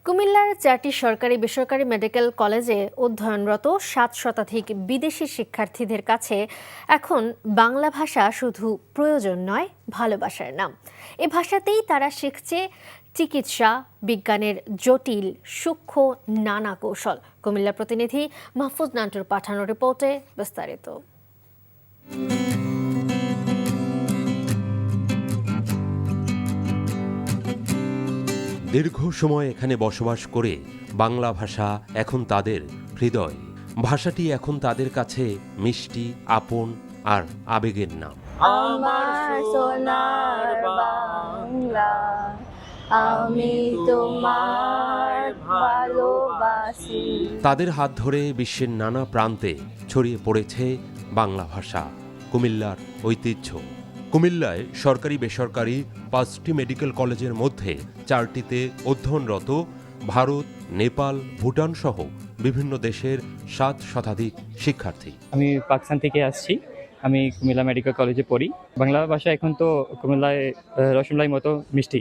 কুমিল্লার 4টি সরকারি বেসরকারি মেডিকেল কলেজে অধ্যয়নরত 7 শতাধিক বিদেশি শিক্ষার্থীদের কাছে এখন বাংলা ভাষা শুধু প্রয়োজন নয়, ভালোবাসার নাম। এ ভাষাতেই তারা শিখছে চিকিৎসা বিজ্ঞানের জটিল সূক্ষ্ম নানা কৌশল। কুমিল্লা প্রতিনিধি মাহফুজ নান্টুর পাঠানো রিপোর্টে বিস্তারিত। দীর্ঘ সময় এখানে বসবাস করে বাংলা ভাষা এখন তাদের হৃদয়। ভাষাটি এখন তাদের কাছে মিষ্টি, আপন আর আবেগের নাম। আমার সোনার বাংলা, আমি তোমার ভালোবাসি। তাদের হাত ধরে বিশ্বের নানা প্রান্তে ছড়িয়ে পড়েছে বাংলা ভাষা, কুমিল্লার ঐতিহ্য। কুমিল্লায় সরকারি বেসরকারি 5টি মেডিকেল কলেজের মধ্যে 4টিতে অধ্যয়নরত ভারত, নেপাল, ভুটান সহ বিভিন্ন দেশের 7 শতাধিক শিক্ষার্থী। আমি পাকিস্তান থেকে আসছি। আমি কুমিল্লা মেডিকেল কলেজে পড়ি। বাংলা ভাষা এখন তো কুমিল্লায় রসমলাই মতো মিষ্টি।